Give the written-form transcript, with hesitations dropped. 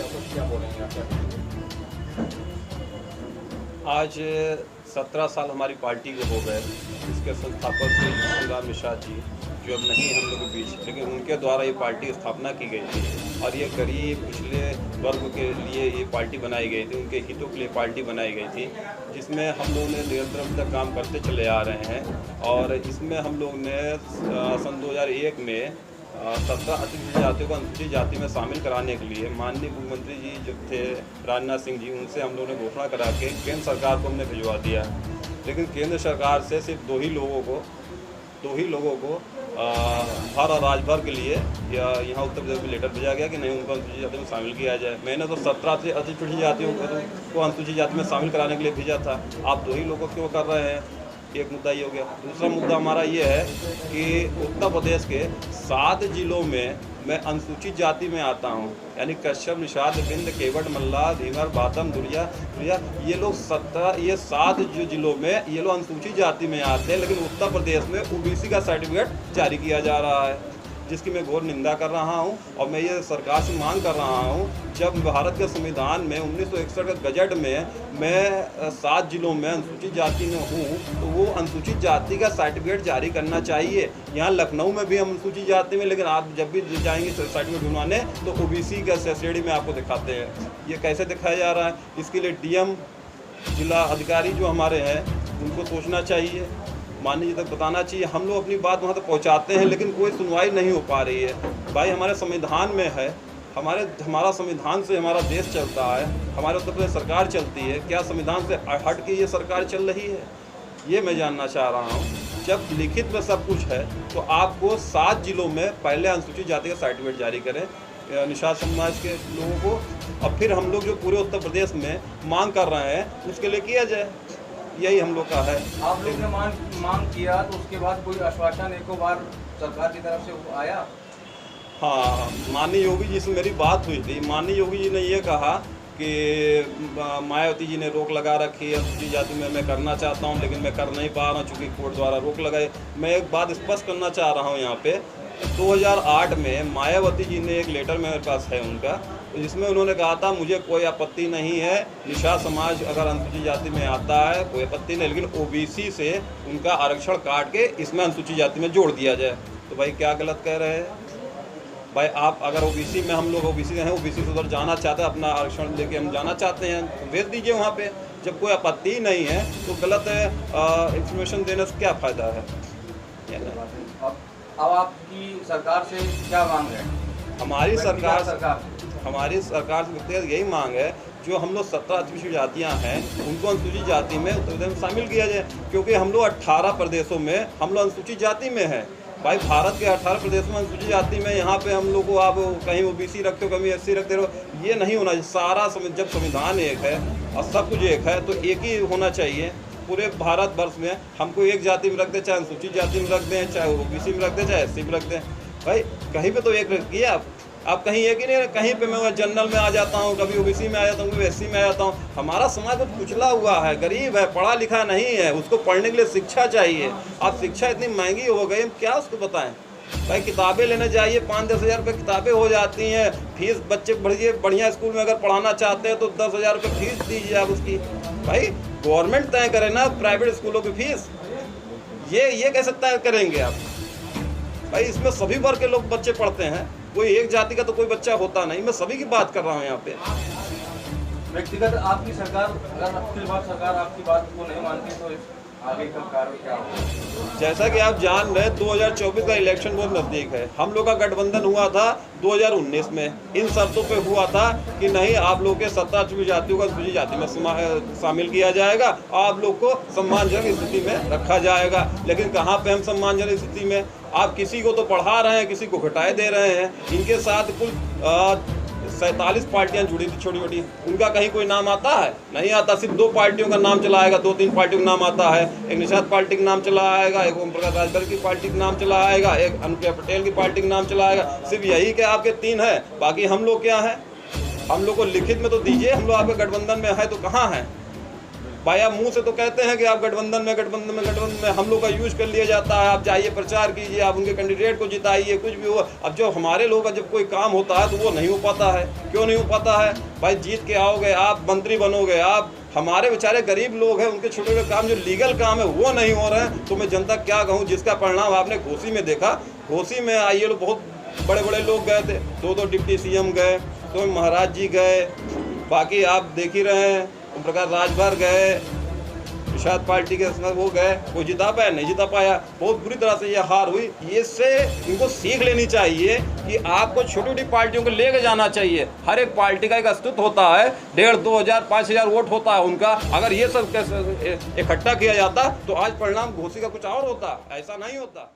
क्या बोलेंगे आप? आज 17 साल हमारी पार्टी को हो गए। इसके संस्थापक श्री श्रीराम निषाद जी जो अब नहीं हम लोग के बीच, लेकिन उनके द्वारा ये पार्टी की स्थापना की गई थी और ये गरीब पिछले वर्ग के लिए ये पार्टी बनाई गई थी, उनके हितों के लिए पार्टी बनाई गई थी, जिसमें हम लोग ने निरंतर तक काम करते चले आ रहे हैं। और इसमें हम लोग ने सन 2001 में 17 अनुसूचित जातियों को अनुसूचित जाति में शामिल कराने के लिए माननीय मुख्यमंत्री जी जो थे राजनाथ सिंह जी, उनसे हम लोगों ने घोषणा करा के केंद्र सरकार को हमने भिजवा दिया। लेकिन केंद्र सरकार से सिर्फ दो ही लोगों को हर राज्यभर के लिए या यहाँ उत्तर प्रदेश में लेटर भेजा गया कि नहीं उनको अनुसूचित जाति में शामिल किया जाए। मैंने तो 17 से अनुसूचित जातियों को अनुसूचित जाति में शामिल कराने के लिए भेजा था। आप दो ही लोगों को क्यों कर रहे हैं? एक मुद्दा ये हो गया। दूसरा मुद्दा हमारा ये है कि उत्तर प्रदेश के 7 जिलों में मैं अनुसूचित जाति में आता हूँ, यानी कश्यप, निषाद, बिंद, केवट, मल्लाह, धीवर, बातम, दुरिया, ये लोग 7 जो जिलों में ये लोग अनुसूचित जाति में आते हैं, लेकिन उत्तर प्रदेश में ओबीसी का सर्टिफिकेट जारी किया जा रहा है, जिसकी मैं घोर निंदा कर रहा हूं। और मैं ये सरकार से मांग कर रहा हूं, जब भारत के संविधान में 1961 के गजट में मैं 7 जिलों में अनुसूचित जाति में हूं, तो वो अनुसूचित जाति का सर्टिफिकेट जारी करना चाहिए। यहाँ लखनऊ में भी हम अनुसूचित जाति में, लेकिन आप जब भी जाएंगे सर्टिफिकेट ढूंढवाने तो ओबीसी का श्रेणी में आपको दिखाते हैं। ये कैसे दिखाया जा रहा है? इसके लिए डीएम, जिला अधिकारी जो हमारे हैं उनको सोचना चाहिए, माननीय जी तक बताना चाहिए। हम लोग अपनी बात वहाँ तक पहुँचाते हैं, लेकिन कोई सुनवाई नहीं हो पा रही है। भाई हमारे संविधान में है, हमारा संविधान से हमारा देश चलता है, हमारे उत्तर प्रदेश सरकार चलती है। क्या संविधान से हट के ये सरकार चल रही है? ये मैं जानना चाह रहा हूँ। जब लिखित में सब कुछ है तो आपको 7 जिलों में पहले अनुसूचित जाति का सर्टिफिकेट जारी करें निषाद समाज के लोगों को, और फिर हम लोग जो पूरे उत्तर प्रदेश में मांग कर रहे हैं उसके लिए किया जाए। यही हम लोग का है। आप लोग ने मांग किया तो उसके बाद कोई आश्वासन एक बार सरकार की तरफ से आया? हाँ, माननीय योगी जी से मेरी बात हुई थी। माननीय योगी जी ने ये कहा कि मायावती जी ने रोक लगा रखी है अनुसूचित जाति में, मैं करना चाहता हूँ लेकिन मैं कर नहीं पा रहा हूँ चूँकि कोर्ट द्वारा रोक लगाए। मैं एक बात स्पष्ट करना चाह रहा हूँ यहाँ पे, 2008 में मायावती जी ने एक लेटर मेरे पास है उनका, जिसमें उन्होंने कहा था मुझे कोई आपत्ति नहीं है, निषाद समाज अगर अनुसूचित जाति में आता है कोई आपत्ति नहीं, लेकिन ओबीसी से उनका आरक्षण काट के इसमें अनुसूचित जाति में जोड़ दिया जाए। तो भाई क्या गलत कह रहे हैं? भाई आप अगर ओबीसी में, हम लोग ओबीसी हैं, ओबीसी से उधर जाना चाहते हैं, अपना आरक्षण लेके हम जाना चाहते हैं तो भेज दीजिए वहाँ पे। जब कोई आपत्ति नहीं है तो गलत इंफॉर्मेशन देने से क्या फ़ायदा है? अब आपकी सरकार से क्या मांग है? हमारी सरकार से व्यक्तिगत यही मांग है, जो हम लोग 17 अनुसूचित जातियाँ हैं उनको अनुसूचित जाति में उत्तर प्रदेश में शामिल किया जाए, क्योंकि हम लोग 18 प्रदेशों में हम लोग अनुसूचित जाति में हैं। भाई भारत के 18 प्रदेशों में अनुसूचित जाति में, यहाँ पे हम लोग को आप कहीं ओबीसी रखते हो, कहीं एससी रखते हो, ये नहीं होना चाहिए। सारा जब संविधान एक है और सब कुछ एक है तो एक ही होना चाहिए। पूरे भारत वर्ष में हमको एक जाति में रख दें, चाहे अनुसूचित जाति में रख दें, चाहे ओबीसी में रख दें, चाहे एससी में रख दें। भाई कहीं पे तो एक रखिए आप कहीं एक ही नहीं, कहीं पे मैं जनरल में आ जाता हूँ, कभी ओबीसी में आ जाता हूँ, कभी एससी में आ जाता हूँ। हमारा समाज बहुत कुचला हुआ है, गरीब है, पढ़ा लिखा नहीं है, उसको पढ़ने के लिए शिक्षा चाहिए। अब शिक्षा इतनी महंगी हो गई, क्या उसको बताएं? भाई किताबें लेने जाइए 5-10 हज़ार रुपये किताबें हो जाती हैं। फीस बच्चे बढ़िया स्कूल में अगर पढ़ाना चाहते हैं तो 10 हज़ार रुपये फीस दीजिए आप उसकी। भाई गवर्नमेंट तय करे ना प्राइवेट स्कूलों की फीस, ये कैसे तय करेंगे आप? भाई इसमें सभी वर्ग के लोग बच्चे पढ़ते हैं, कोई एक जाति का तो कोई बच्चा होता नहीं। मैं सभी की बात कर रहा हूँ यहाँ पे। व्यक्तिगत आपकी सरकार, अगर अखिल भारत सरकार आपकी बात को नहीं मानती तो आगे का कार्य क्या होगा? जैसा कि आप जान रहे 2024 का इलेक्शन बहुत नज़दीक है। हम लोग का गठबंधन हुआ था 2019 में, इन शर्तों पे हुआ था कि नहीं आप लोग के 17 अनुसूचित जातियों को अनुसूचित जाति में शामिल किया जाएगा, आप लोग को सम्मानजनक स्थिति में रखा जाएगा। लेकिन कहाँ पे हम सम्मानजनक स्थिति में? आप किसी को तो पढ़ा रहे हैं, किसी को घटाए दे रहे हैं। इनके साथ कुल 47 पार्टियां जुड़ी थी छोटी छोटी, उनका कहीं कोई नाम आता है? नहीं आता। सिर्फ 2 पार्टियों का नाम चला आएगा, 2-3 पार्टियों का नाम आता है। एक निषाद पार्टी का नाम चला आएगा, एक ओम प्रकाश राजभर की पार्टी का नाम चला आएगा, एक अनुप्रिया पटेल की पार्टी का नाम चला आएगा। सिर्फ यही क्या आपके 3 है? बाकी हम लोग क्या हैं? हम लोग को लिखित में तो दीजिए, हम लोग आपके गठबंधन में है तो कहाँ हैं? भाई आप मुंह से तो कहते हैं कि आप गठबंधन में हम लोग का यूज कर लिया जाता है, आप जाइए प्रचार कीजिए, आप उनके कैंडिडेट को जिताइए, कुछ भी हो। अब जो हमारे लोग का जब कोई काम होता है तो वो नहीं हो पाता है। क्यों नहीं हो पाता है भाई? जीत के आओगे, आप मंत्री बनोगे, आप हमारे बेचारे गरीब लोग हैं, उनके छोटे छोटे काम जो लीगल काम है वो नहीं हो रहे हैं। तो मैं जनता क्या कहूँ, जिसका परिणाम आपने घोसी में देखा। घोसी में आइए लोग, बहुत बड़े बड़े लोग गए थे, 2 डिप्टी सीएम गए, तो महाराज जी गए, बाकी आप देख ही रहे हैं, ओम प्रकाश राजभर गए, निषाद पार्टी के वो गए, वो जिता पाया नहीं जिता पाया। बहुत बुरी तरह से ये हार हुई। इससे इनको सीख लेनी चाहिए कि आपको छोटी छोटी पार्टियों को लेके जाना चाहिए। हर एक पार्टी का एक अस्तित्व होता है, 1,500, 2,000, 5,000 वोट होता है उनका। अगर ये सब इकट्ठा किया जाता तो आज परिणाम घोसी का कुछ और होता, ऐसा नहीं होता।